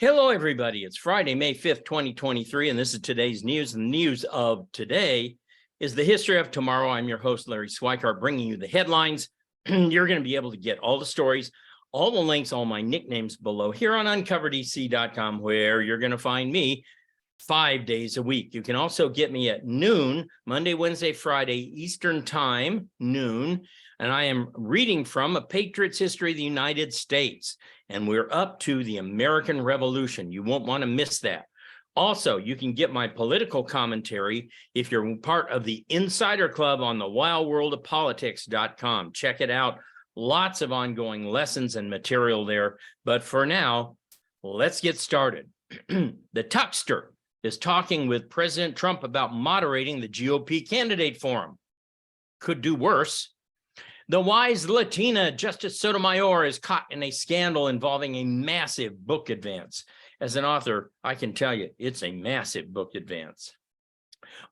Hello, everybody. It's Friday, May 5th, 2023, and this is today's news. And the news of today is the history of tomorrow. I'm your host, Larry Schweikart, bringing you the headlines. You're going to be able to get all the stories, all the links, all my nicknames below here on uncoverdc.com, where you're going to find me 5 days a week. You can also get me at noon, Monday, Wednesday, Friday, Eastern Time, noon. And I am reading from A Patriot's History of the United States. And we're up to the American Revolution. You won't want to miss that. Also, you can get my political commentary if you're part of the Insider Club on the wildworldofpolitics.com. Check it out. Lots of ongoing lessons and material there. But for now, let's get started. The Tuckster is talking with President Trump about moderating the GOP candidate forum. Could do worse. The wise Latina Justice Sotomayor is caught in a scandal involving a massive book advance. As an author, I can tell you it's a massive book advance.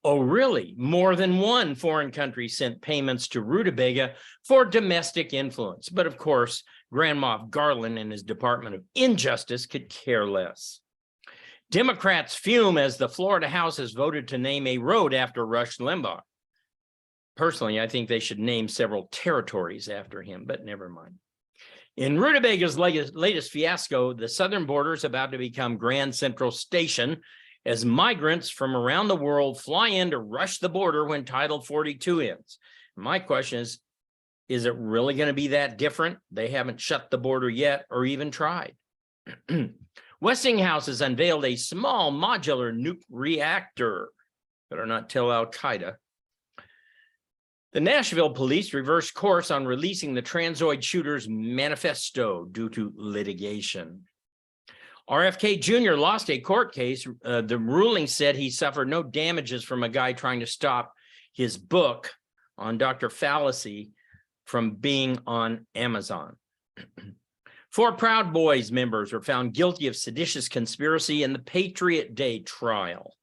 Oh, really? More than one foreign country sent payments to Rutabaga for domestic influence. But of course, Grand Moff Garland and his Department of Injustice could care less. Democrats fume as the Florida House has voted to name a road after Rush Limbaugh. Personally, I think they should name several territories after him, but never mind. In Rutabaga's latest fiasco, the southern border is about to become Grand Central Station as migrants from around the world fly in to rush the border when Title 42 ends. My question is it really going to be that different? They haven't shut the border yet or even tried. Westinghouse has unveiled a small modular nuke reactor. Better not tell Al-Qaeda. The Nashville police reversed course on releasing the Transoid shooter's manifesto due to litigation. RFK Jr. lost a court case. The ruling said he suffered no damages from a guy trying to stop his book on Dr. Fallacy from being on Amazon. 4 Proud Boys members were found guilty of seditious conspiracy in the Patriot Day trial.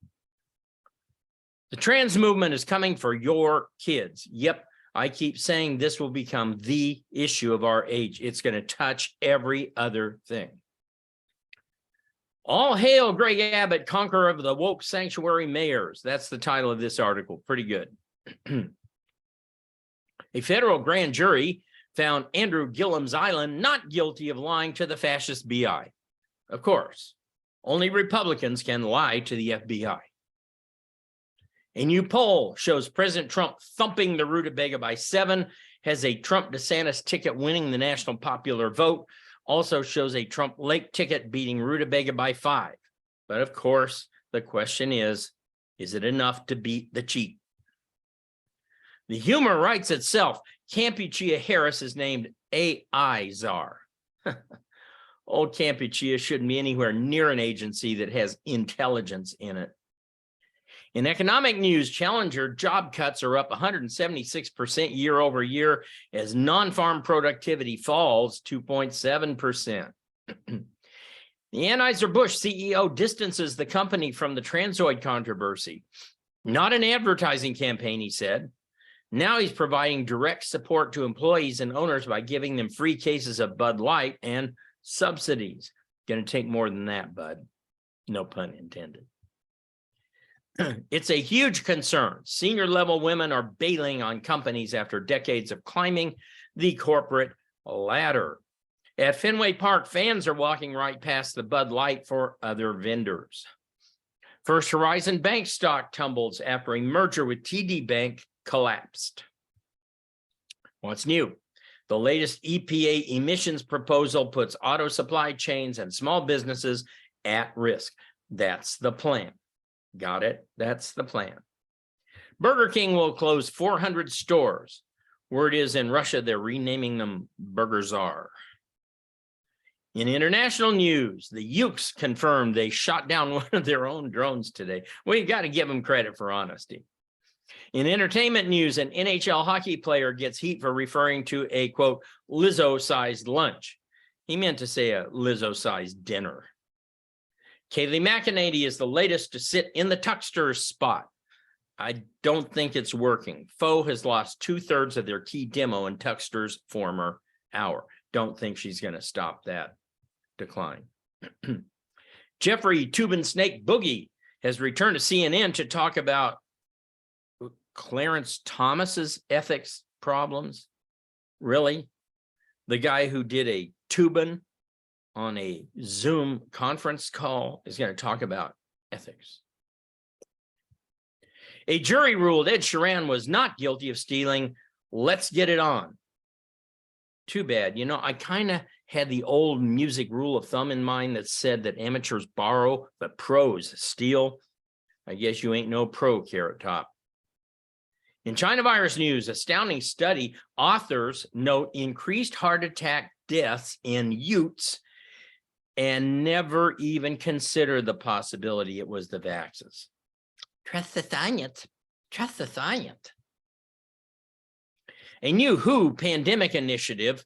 The trans movement is coming for your kids. Yep, I keep saying this will become the issue of our age. It's going to touch every other thing. All hail Greg Abbott, conqueror of the woke sanctuary mayors. That's the title of this article. Pretty good. A federal grand jury found Andrew Gillum's Island not guilty of lying to the fascist BI. Of course, only Republicans can lie to the FBI. A new poll shows President Trump thumping the Rutabaga by 7, has a Trump-DeSantis ticket winning the national popular vote, also shows a Trump Lake ticket beating Rutabaga by 5. But of course, the question is it enough to beat the cheat? The humor writes itself. Campuchia Harris is named AI czar. Old Campuchia shouldn't be anywhere near an agency that has intelligence in it. In economic news, Challenger job cuts are up 176% year over year as non-farm productivity falls 2.7%. The Anheuser-Busch CEO distances the company from the Transoid controversy. Not an advertising campaign, he said. Now he's providing direct support to employees and owners by giving them free cases of Bud Light and subsidies. Going to take more than that, Bud. No pun intended. It's a huge concern. Senior level women are bailing on companies after decades of climbing the corporate ladder. At Fenway Park, fans are walking right past the Bud Light for other vendors. First Horizon Bank stock tumbles after a merger with TD Bank collapsed. What's new? The latest EPA emissions proposal puts auto supply chains and small businesses at risk. That's the plan. Got it? That's the plan. Burger King will close 400 stores. Word is in Russia, they're renaming them Burger Czar. In international news, the Ukes confirmed they shot down one of their own drones today. Well, you got to give them credit for honesty. In entertainment news, an NHL hockey player gets heat for referring to a, quote, Lizzo-sized lunch. He meant to say a Lizzo-sized dinner. Kayleigh McEnany is the latest to sit in the Tuckster's spot. I don't think it's working. Foe has lost 2/3 of their key demo in Tuckster's former hour. Don't think she's going to stop that decline. Jeffrey Toobin Snake Boogie has returned to CNN to talk about Clarence Thomas's ethics problems. Really? The guy who did a Toobin on a Zoom conference call is going to talk about ethics. A jury ruled Ed Sheeran was not guilty of stealing. Let's get it on. Too bad. You know, I kind of had the old music rule of thumb in mind that said that amateurs borrow, but pros steal. I guess you ain't no pro, Carrot Top. In China virus news, astounding study, authors note increased heart attack deaths in youths and never even consider the possibility it was the vaxxes. Trust the science. Trust the science. A new WHO pandemic initiative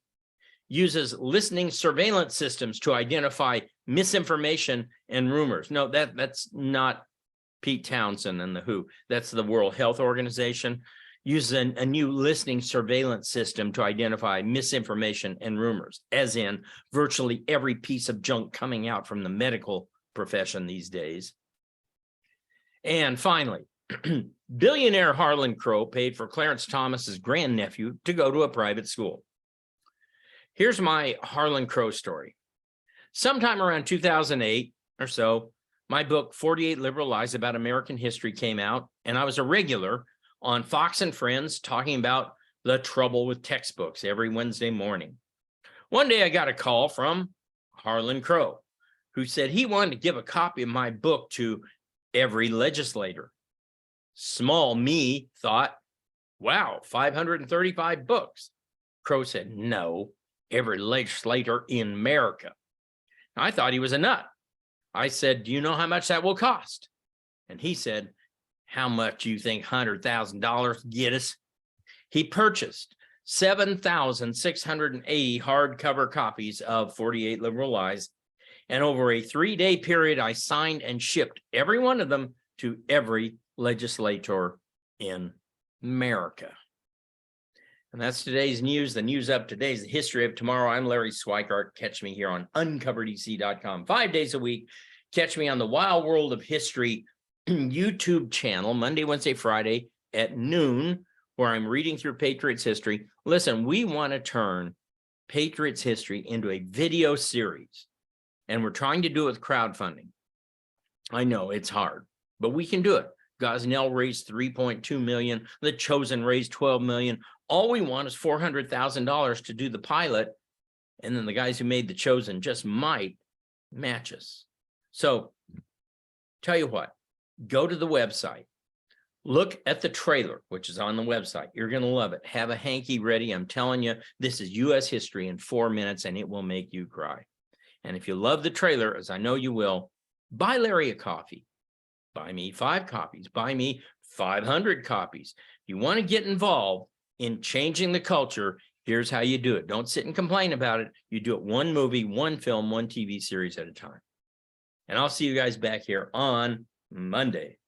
uses listening surveillance systems to identify misinformation and rumors. No, that's not Pete Townsend and the WHO. That's the World Health Organization. Uses a new listening surveillance system to identify misinformation and rumors, as in virtually every piece of junk coming out from the medical profession these days. And finally, billionaire Harlan Crow paid for Clarence Thomas's grandnephew to go to a private school. Here's my Harlan Crow story. Sometime around 2008 or so, my book, 48 Liberal Lies About American History, came out, and I was a regular on Fox and Friends talking about the trouble with textbooks every Wednesday morning. One day I got a call from Harlan Crow, who said he wanted to give a copy of my book to every legislator. Small me thought, wow, 535 books. Crow said, no, every legislator in America. I thought he was a nut. I said, do you know how much that will cost? And he said, how much you think $100,000 get us? He purchased 7,680 hardcover copies of 48 Liberal Lies. And over a 3-day period, I signed and shipped every one of them to every legislator in America. And that's today's news. The news of today is the history of tomorrow. I'm Larry Schweikart. Catch me here on uncoveredec.com 5 days a week. Catch me on the Wild World of History YouTube channel, Monday, Wednesday, Friday at noon, where I'm reading through Patriots history. Listen, we want to turn Patriots history into a video series, and we're trying to do it with crowdfunding. I know it's hard, but we can do it. Gosnell raised $3.2 million. The Chosen raised $12 million. All we want is $400,000 to do the pilot, and then the guys who made The Chosen just might match us. So tell you what, go to the website, look at the trailer, which is on the website. You're going to love it. Have a hanky ready. I'm telling you, this is U.S. history in 4 minutes, and it will make you cry. And if you love the trailer, as I know you will, buy Larry a coffee. Buy me 5 copies. Buy me 500 copies. If you want to get involved in changing the culture, here's how you do it. Don't sit and complain about it. You do it one movie, one film, one TV series at a time. And I'll see you guys back here on Monday.